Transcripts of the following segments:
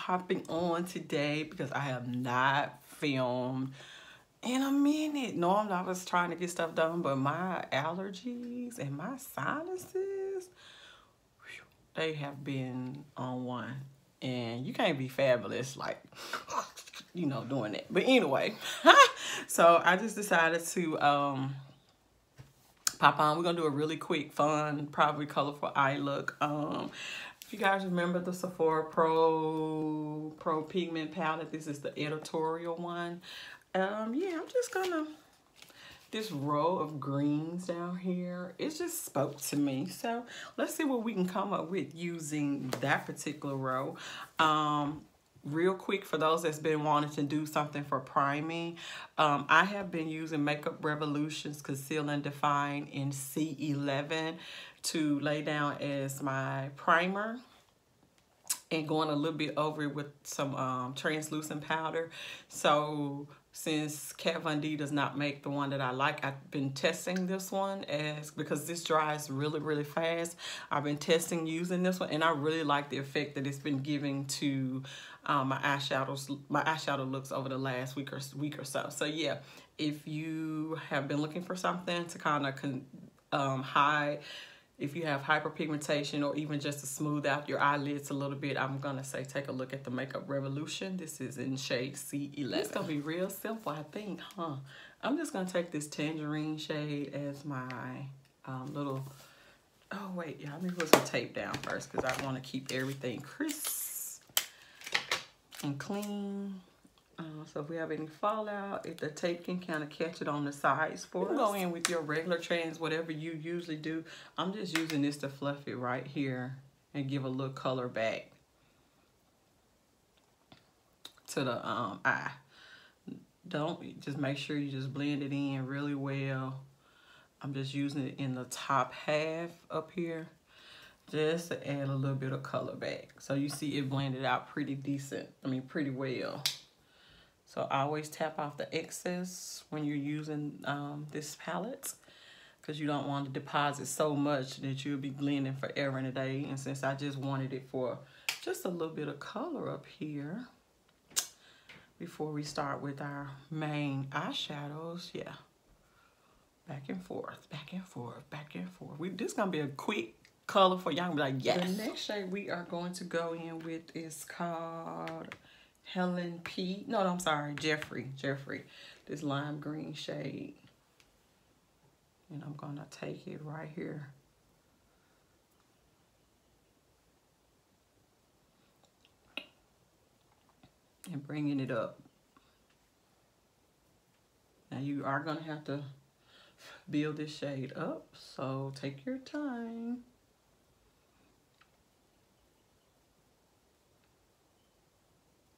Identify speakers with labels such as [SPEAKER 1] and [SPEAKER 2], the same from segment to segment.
[SPEAKER 1] hopping on today because I have not filmed in a minute. Normally I was trying to get stuff done, but my allergies and my sinuses, they have been on one. And you can't be fabulous like, you know, doing that. But anyway, so I just decided to pop on. We're gonna do a really quick, fun, probably colorful eye look. If you guys remember the Sephora Pro Pigment Palette, this is the Editorial one. Yeah, I'm just gonna, this row of greens down here, it just spoke to me. So let's see what we can come up with using that particular row. Real quick, for those that's been wanting to do something for priming, I have been using Makeup Revolution's Conceal and Define in C11 to lay down as my primer, and going a little bit over it with some translucent powder. So since Kat Von D does not make the one that I like, I've been testing this one because this dries really, really fast. I've been testing using this one, and I really like the effect that it's been giving to my eyeshadow looks over the last week or so. So yeah, if you have been looking for something to kind of hide, if you have hyperpigmentation or even just to smooth out your eyelids a little bit, I'm going to say take a look at the Makeup Revolution. This is in shade C11. It's going to be real simple, I think, huh? I'm just going to take this tangerine shade as my little... Oh, wait, yeah, let me put some tape down first because I want to keep everything crisp and clean. So if we have any fallout, if the tape can kind of catch it on the sides for us. Go in with your regular trends, whatever you usually do. I'm just using this to fluff it right here and give a little color back to the eye. Just make sure you just blend it in really well. I'm just using it in the top half up here just to add a little bit of color back. So you see it blended out pretty decent. I mean, pretty well. So always tap off the excess when you're using this palette, because you don't want to deposit so much that you'll be blending forever and a day. And since I just wanted it for just a little bit of color up here before we start with our main eyeshadows, yeah. Back and forth, back and forth, back and forth. This is going to be a quick color for y'all. Be like, yes. The next shade we are going to go in with is called... Helen P. No, I'm sorry, Jeffrey. This lime green shade. And I'm gonna take it right here. And bringing it up. Now you are gonna have to build this shade up, so take your time.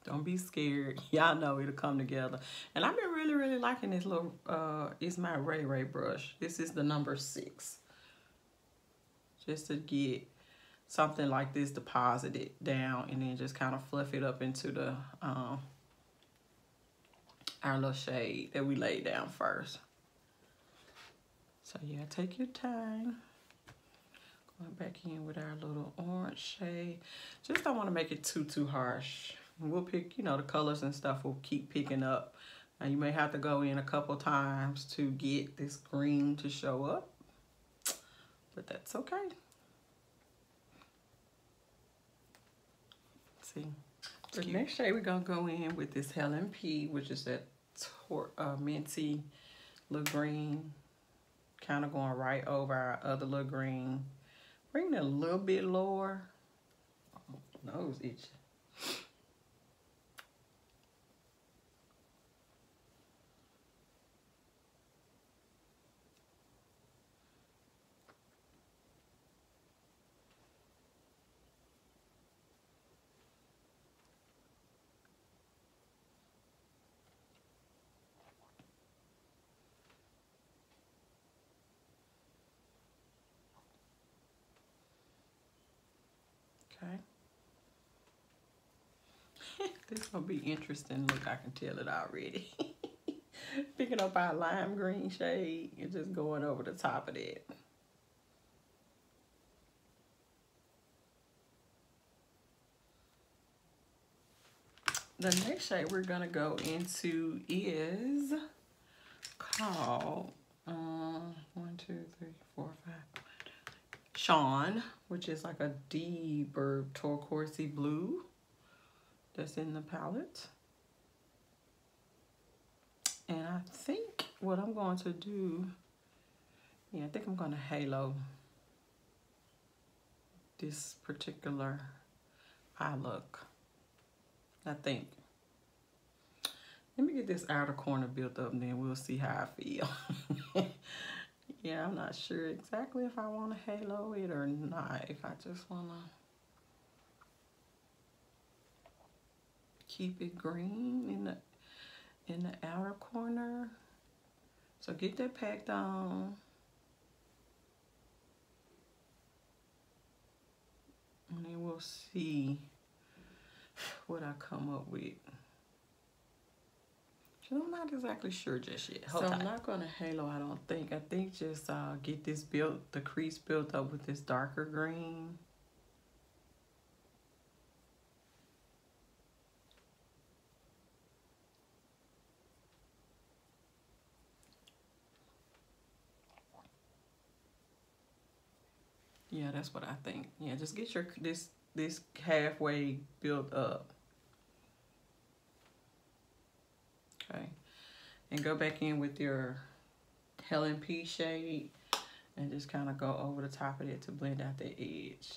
[SPEAKER 1] Don't be scared. Y'all know it'll come together. And I've been really, really liking this little, it's my Ray brush. This is the number 6. Just to get something like this deposited down and then just kind of fluff it up into the, our little shade that we laid down first. So yeah, take your time. Going back in with our little orange shade. Just don't want to make it too harsh. We'll pick, you know, the colors and stuff will keep picking up. Now you may have to go in a couple times to get this green to show up, but that's okay. Let's see. The next shade we're gonna go in with this Helen P, which is that minty little green, kind of going right over our other little green. Bring it a little bit lower. Oh, nose itchy. Okay. This is gonna be interesting. Look, I can tell it already. Picking up our lime green shade and just going over the top of it. the next shade we're gonna go into is called 1, 2, 3, 4, 5 Sean, which is like a deeper turquoisey blue that's in the palette. And I think what I'm going to do, yeah, I think I'm going to halo this particular eye look. I think. Let me get this outer corner built up and then we'll see how I feel. Yeah, I'm not sure exactly if I want to halo it or not. If I just want to keep it green in the outer corner. So get that packed on. And then we'll see what I come up with. So I'm not exactly sure just yet. So I'm not going to halo, I don't think. I think just get this built, the crease built up with this darker green. Yeah, that's what I think. Yeah, just get your this halfway built up. Okay. And go back in with your Helen P shade and just kind of go over the top of it to blend out the edge.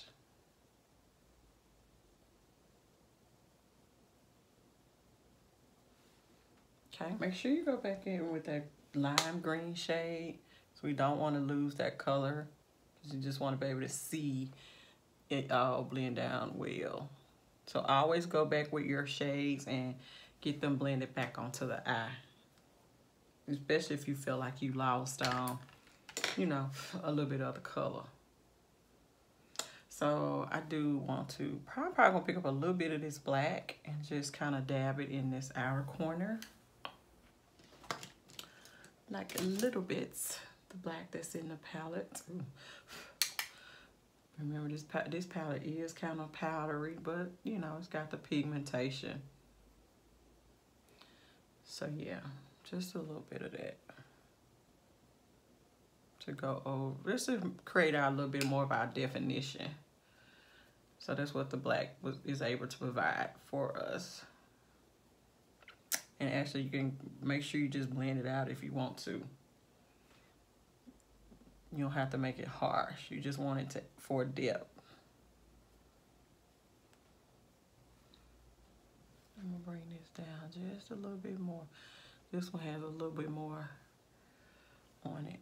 [SPEAKER 1] Okay, make sure you go back in with that lime green shade. So we don't want to lose that color. You just want to be able to see it all blend down well. So always go back with your shades and get them blended back onto the eye. Especially if you feel like you lost, you know, a little bit of the color. So I do want to, probably gonna pick up a little bit of this black and just kind of dab it in this outer corner. Like a little bits, the black that's in the palette. Ooh. Remember this palette is kind of powdery, but you know, it's got the pigmentation. So yeah, just a little bit of that to go over, just to create out a little bit more of our definition. So that's what the black is able to provide for us. And actually you can make sure you just blend it out if you want to. You don't have to make it harsh. You just want it to, for depth. I'm gonna bring this down just a little bit more. This one has a little bit more on it.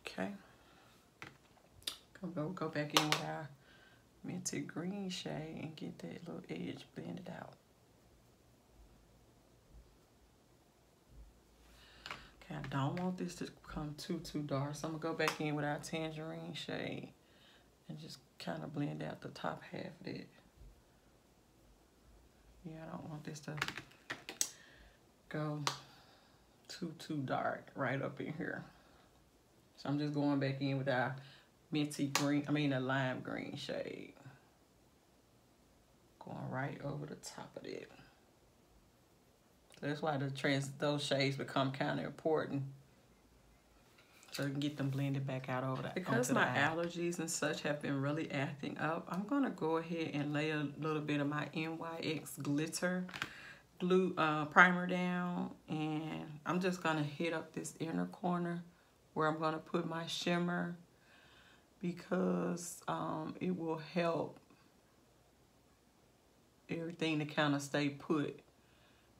[SPEAKER 1] Okay. Go back in with our minty green shade and get that little edge blended out. Okay, I don't want this to become too dark, so I'm gonna go back in with our tangerine shade and just kind of blend out the top half of it. Yeah, I don't want this to go too dark right up in here. So I'm just going back in with our minty green, a lime green shade. Going right over the top of it. So that's why those shades become kind of important. So you can get them blended back out over the Because my allergies and such have been really acting up, I'm gonna go ahead and lay a little bit of my NYX glitter glue primer down, and I'm just gonna hit up this inner corner where I'm gonna put my shimmer, because it will help everything to kind of stay put.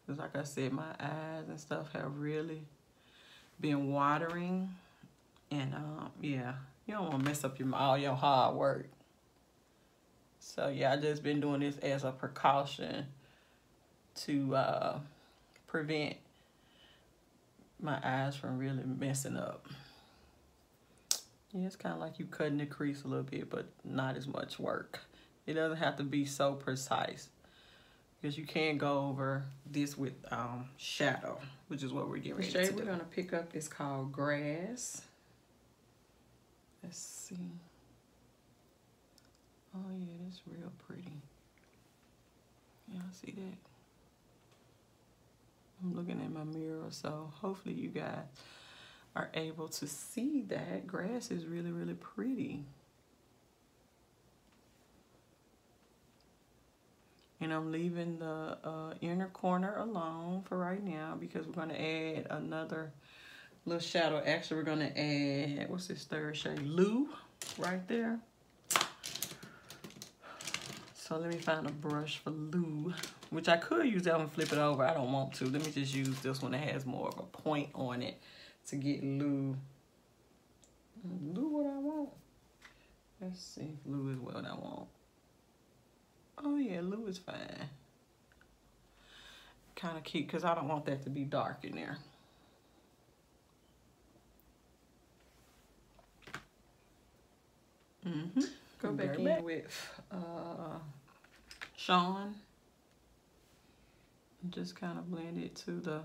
[SPEAKER 1] Because like I said, my eyes and stuff have really been watering. And yeah, you don't want to mess up all your hard work. So yeah, I just been doing this as a precaution to prevent my eyes from really messing up. Yeah, it's kind of like you cutting the crease a little bit, but not as much work. It doesn't have to be so precise, because you can go over this with shadow, which is what we're getting ready to do. The shade we're going to pick up is called Grass. Let's see. Oh yeah, that's real pretty. Y'all see that? I'm looking in my mirror, so hopefully you guys are able to see that. Grass is really, really pretty. And I'm leaving the inner corner alone for right now because we're going to add another little shadow. Actually, we're going to add, what's this third shade? Lou, right there. So let me find a brush for Lou, which I could use that one and flip it over. I don't want to. Let me just use this one that has more of a point on it to get Lou. Lou what I want. Let's see if Lou is what I want. Oh yeah, Lou is fine. Kind of cute because I don't want that to be dark in there. Go back in with Sean. Just kind of blend it to the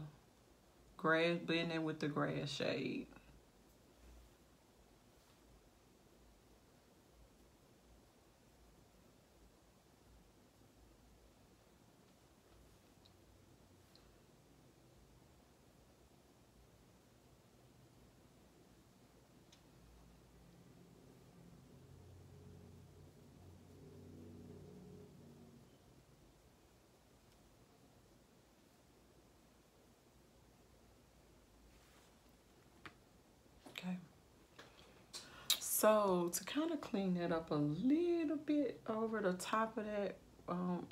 [SPEAKER 1] grass, blend in with the grass shade. Okay. So to kind of clean that up a little bit over the top of that,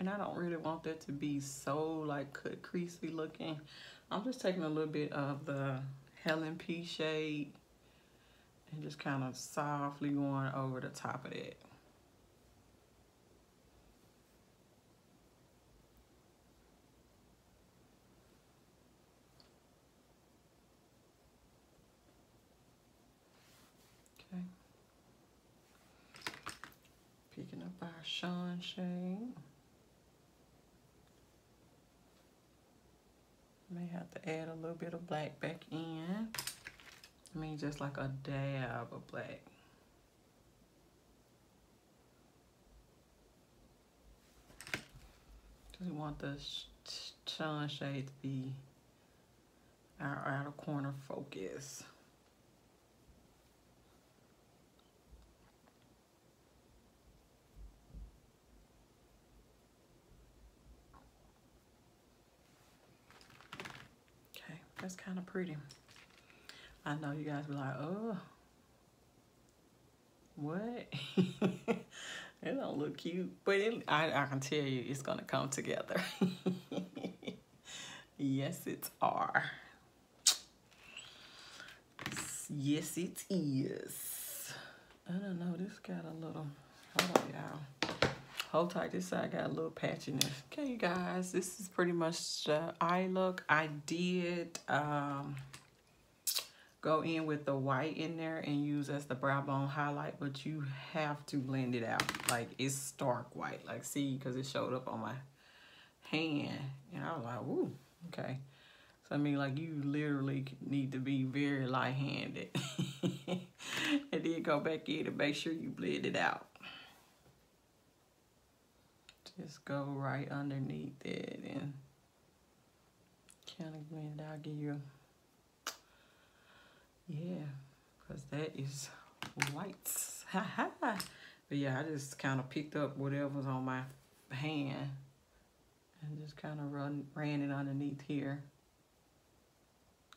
[SPEAKER 1] and I don't really want that to be so like cut creasy looking. I'm just taking a little bit of the Helen P shade and just kind of softly going over the top of that. Okay. Picking up our Sean shade. May have to add a little bit of black back in. I mean, just like a dab of black. Just want the Sean shade to be our outer corner focus. Okay, that's kind of pretty. I know you guys be like, oh, what? It don't look cute, but I can tell you it's gonna come together. Yes, it are. Yes, it is. I don't know, this got a little, hold on y'all. Hold tight, this side got a little patchiness. Okay, you guys, this is pretty much the eye look. I did go in with the white in there and use as the brow bone highlight, but you have to blend it out. Like, it's stark white. Like, see, because it showed up on my hand. And I was like, ooh, okay. So, I mean, like, you literally need to be very light-handed. And then go back in and make sure you blend it out. Just go right underneath it and kind of blend it out, give you a, yeah, because that is white. But yeah, I just kind of picked up whatever's on my hand and just kind of ran it underneath here.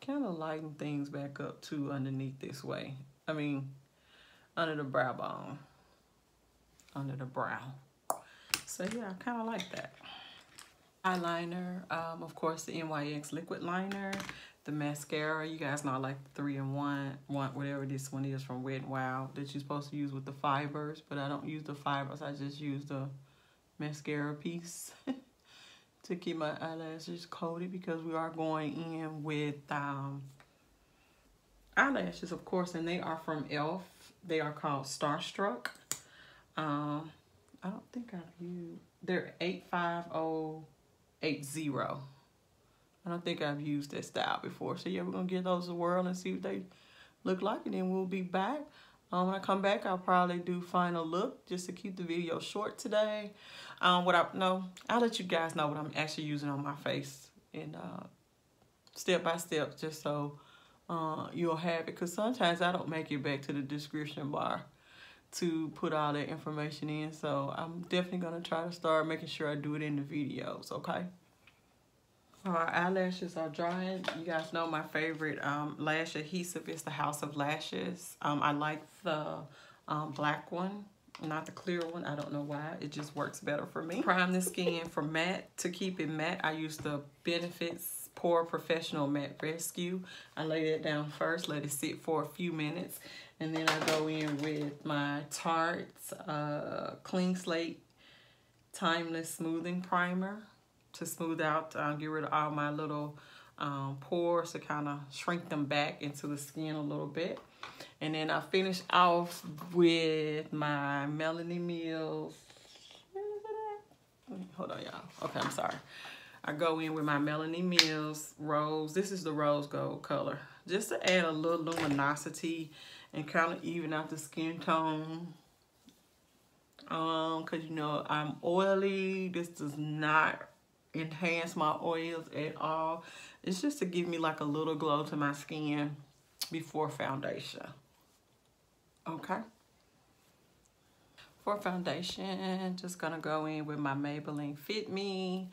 [SPEAKER 1] Kind of lighten things back up too underneath this way. I mean, under the brow bone. Under the brow. So yeah, I kind of like that. Eyeliner, of course, the NYX liquid liner. The mascara, you guys know I like the 3-in-1, whatever this one is from Wet n Wild that you're supposed to use with the fibers, but I don't use the fibers. I just use the mascara piece to keep my eyelashes coated because we are going in with eyelashes, of course, and they are from e.l.f. They are called Starstruck. I don't think I've used, they're 85080. I don't think I've used that style before. So yeah, we're gonna give those a whirl and see what they look like, and then we'll be back When I come back, I'll probably do final look just to keep the video short today. I'll let you guys know what I'm actually using on my face and step by step, just so you'll have it. Because sometimes I don't make it back to the description bar to put all that information in. So I'm definitely going to try to start making sure I do it in the videos, okay? Our eyelashes are drying. You guys know my favorite lash adhesive is the House of Lashes. I like the black one, not the clear one. I don't know why. It just works better for me. Prime the skin for matte. To keep it matte, I use the Benefits Pore Professional Matte Rescue. I lay that down first, let it sit for a few minutes, and then I go in with my Tarte's Clean Slate Timeless Smoothing Primer to smooth out, get rid of all my little pores, to kind of shrink them back into the skin a little bit. And then I finish off with my Melanie Mills. Where is it at? Hold on, y'all. Okay, I'm sorry. I go in with my Melanie Mills Rose. This is the rose gold color, just to add a little luminosity and kind of even out the skin tone. Cause you know I'm oily. This does not enhance my oils at all. It's just to give me like a little glow to my skin before foundation. Okay. For foundation, just gonna go in with my Maybelline Fit Me.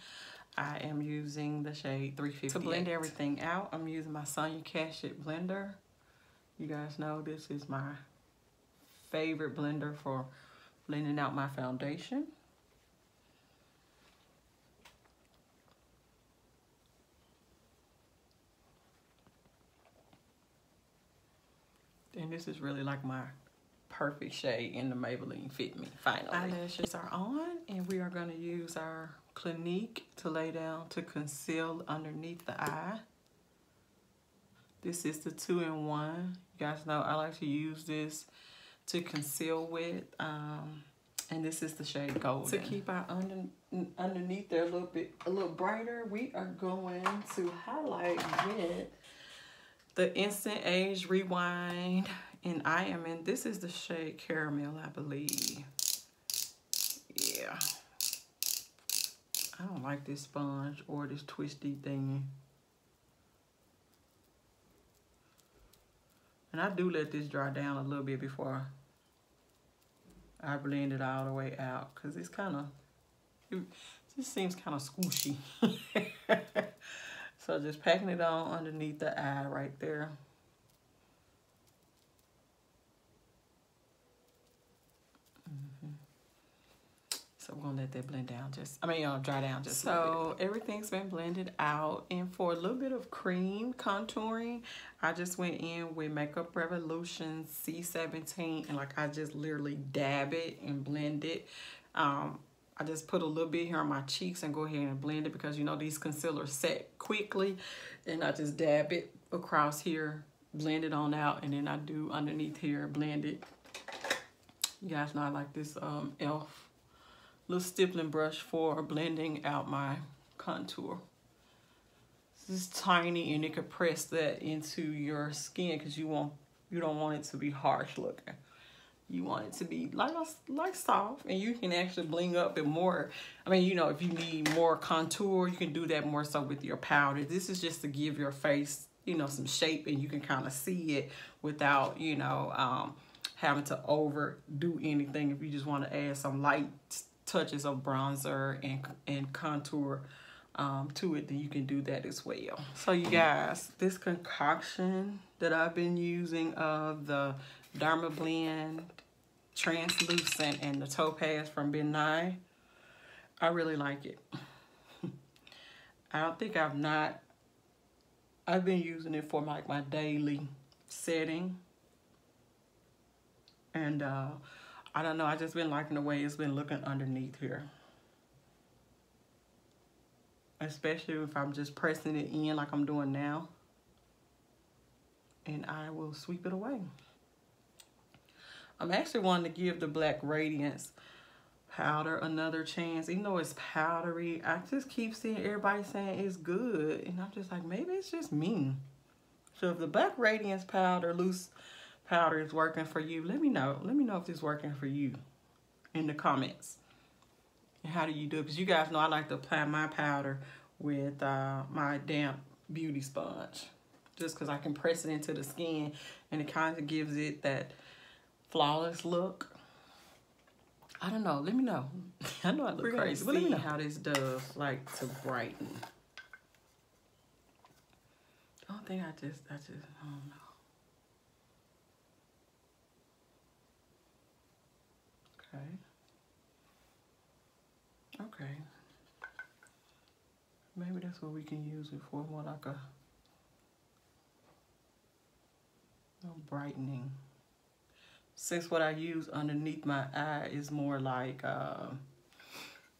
[SPEAKER 1] I am using the shade 350. To blend everything out, I'm using my Sonia Kashuk blender. You guys know this is my favorite blender for blending out my foundation. And this is really like my perfect shade in the Maybelline Fit Me, finally. Eyelashes are on, and we are gonna use our Clinique to lay down to conceal underneath the eye. This is the 2-in-1. You guys know I like to use this to conceal with, and this is the shade Golden. To keep our underneath there a little brighter, we are going to highlight with the Instant Age Rewind, and I am in, this is the shade Caramel, I believe. Yeah. I don't like this sponge or this twisty thing. And I do let this dry down a little bit before I blend it all the way out, because it's kind of, it just seems kind of squishy. So just packing it on underneath the eye right there. So we're gonna let that blend down dry down just a little bit. So everything's been blended out, and for a little bit of cream contouring, I just went in with Makeup Revolution C17, and like I just literally dab it and blend it. I just put a little bit here on my cheeks and go ahead and blend it, because you know these concealers set quickly, and I just dab it across here, blend it on out, and then I do underneath here, blend it. You guys know I like this e.l.f. little stippling brush for blending out my contour. This is tiny, and it could press that into your skin, because you don't want it to be harsh looking. You want it to be like soft, and you can actually bling up it more. I mean, you know, if you need more contour, you can do that more so with your powder. This is just to give your face, you know, some shape, and you can kind of see it without, you know, having to overdo anything. If you just want to add some light touches of bronzer and contour to it, then you can do that as well. So you guys, this concoction that I've been using of the Derma Blend Translucent and the Topaz from Ben Nye, I really like it. I don't think I've been using it for like my daily setting, and I don't know, I just been liking the way it's been looking underneath here, especially if I'm just pressing it in like I'm doing now, and I will sweep it away. I'm actually wanting to give the Black Radiance powder another chance. Even though it's powdery, I just keep seeing everybody saying it's good, and I'm just like, maybe it's just me. So if the Black Radiance powder, loose powder is working for you. Let me know. Let me know if it's working for you in the comments. And how do you do it? Because you guys know I like to apply my powder with my damp beauty sponge. Just because I can press it into the skin and it kind of gives it that flawless look. I don't know. Let me know. I know I look crazy, but let me know how this does, like, to brighten. I don't think I don't know. Okay. Maybe that's what we can use it for, more like a brightening. Since what I use underneath my eye is more like,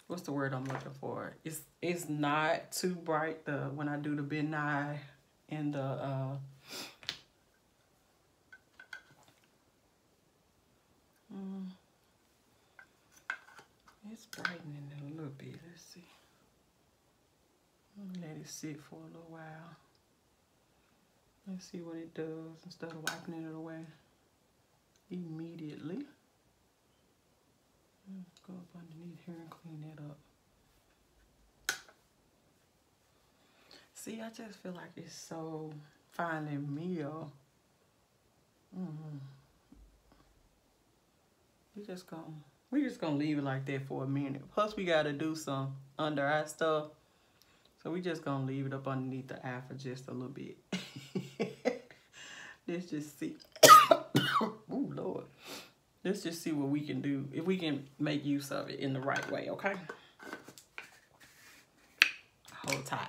[SPEAKER 1] what's the word I'm looking for? It's not too bright when I do the bend eye and the, it's brightening it a little bit. Let's see. Let it sit for a little while. Let's see what it does instead of wiping it away immediately. Go up underneath here and clean that up. See, I just feel like it's so finely milled. We just gonna leave it like that for a minute. Plus, we gotta do some under eye stuff, so we just gonna leave it up underneath the eye for just a little bit. Let's just see. Oh Lord. Let's just see what we can do, if we can make use of it in the right way, okay? Hold tight.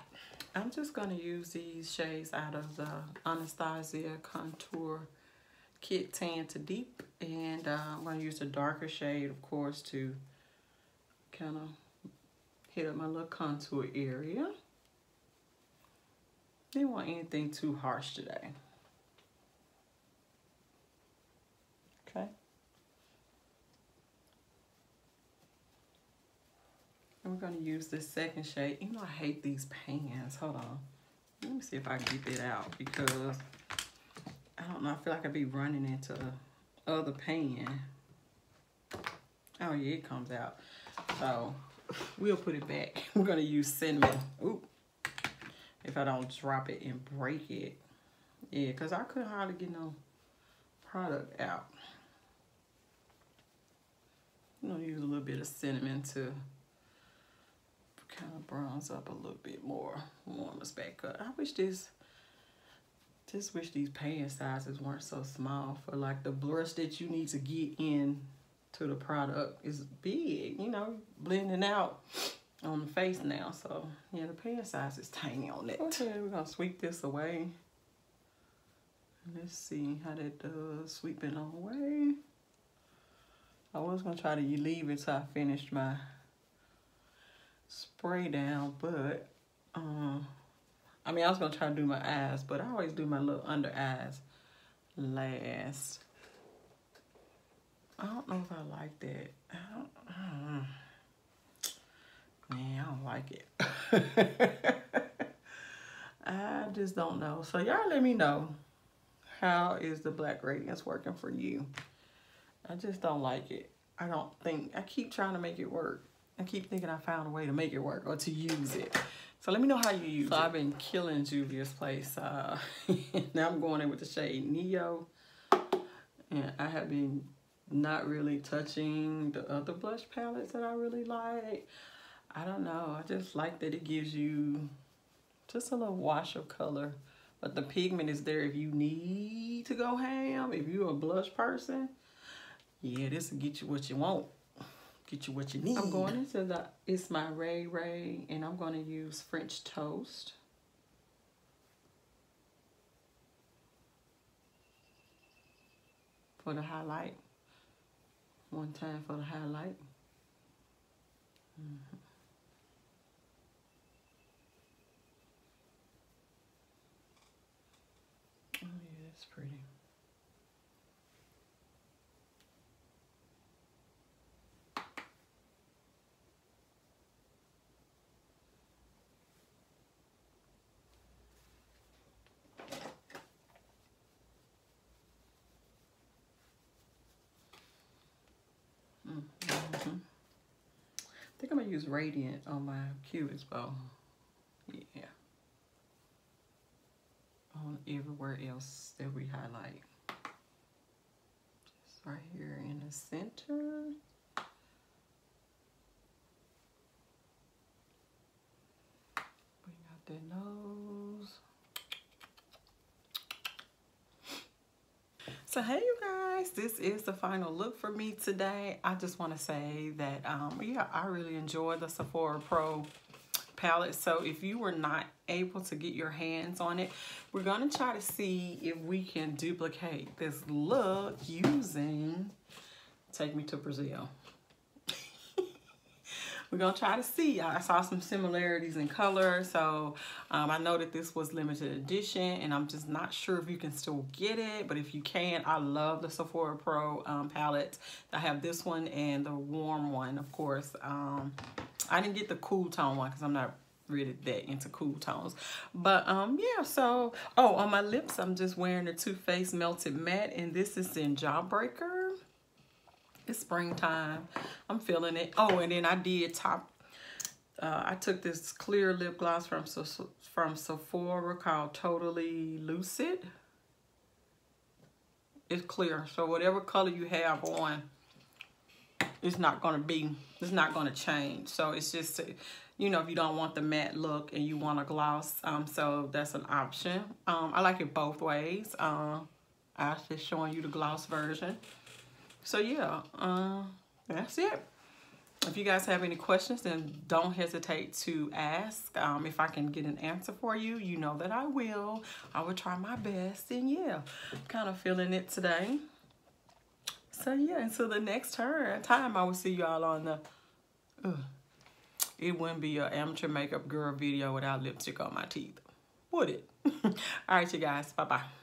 [SPEAKER 1] I'm just gonna use these shades out of the Anastasia Contour Kit Tan to Deep, and I'm gonna use a darker shade, of course, to kind of hit up my little contour area. Didn't want anything too harsh today. Okay. And we're going to use this second shade. You know, I hate these pans. Hold on. Let me see if I can get that out, because I don't know. I feel like I'd be running into the other pan. Oh, yeah, it comes out. So we'll put it back. We're going to use cinnamon. Ooh. If I don't drop it and break it. Yeah, because I couldn't hardly get no product out. I'm going to use a little bit of cinnamon to kind of bronze up a little bit more, warm us back up. I wish just wish these pan sizes weren't so small for like the blush that you need to get in to the product is big, you know, blending out on the face now. So yeah, the pan size is tiny on that. Okay, we're gonna sweep this away. Let's see how that does. Sweep it away. I was gonna try to leave it till I finished my spray down, but I mean, I was gonna try to do my eyes, but I always do my little under eyes last. I don't know if I like that. Man, I don't like it. I just don't know. So y'all let me know, how is the Black Radiance working for you? I just don't like it. I keep trying to make it work. I keep thinking I found a way to make it work or to use it. So let me know how you use it. So I've been killing Juvia's Place. Now I'm going in with the shade Neo. And I have been not really touching the other blush palettes that I really like. I don't know. I just like that it gives you just a little wash of color. But the pigment is there if you need to go ham. If you're a blush person, yeah, this will get you what you want. Get you what you need. I'm going into it's my Ray Ray, and I'm going to use French Toast. For the highlight. One time for the highlight. Oh yeah, that's pretty. I think I'm gonna use Radiant on my cutest bow. Yeah. On everywhere else that we highlight. Just right here in the center. Bring out that nose. So hey you guys, this is the final look for me today. I just want to say that yeah, I really enjoyed the Sephora Pro palette. So if you were not able to get your hands on it, we're gonna try to see if we can duplicate this look using Take Me to Brazil. We're gonna try to see. I saw some similarities in color, so I know that this was limited edition, and I'm just not sure if you can still get it, but if you can, I love the Sephora Pro palette. I have this one and the warm one, of course. I didn't get the cool tone one because I'm not really that into cool tones, but yeah. So on my lips, I'm just wearing the Too Faced Melted Matte, and this is in Jawbreaker. It's springtime. I'm feeling it. Oh, and then I did I took this clear lip gloss from Sephora called Totally Lucid. It's clear, so whatever color you have on, it's not gonna change. So it's just, you know, if you don't want the matte look and you want a gloss, so that's an option. I like it both ways. I was just showing you the gloss version. So yeah, that's it. If you guys have any questions, then don't hesitate to ask. If I can get an answer for you, you know that I will. I will try my best, and yeah, kind of feeling it today. So yeah, until the next time, I will see y'all on the, it wouldn't be an amateur makeup girl video without lipstick on my teeth, would it? All right, you guys, bye-bye.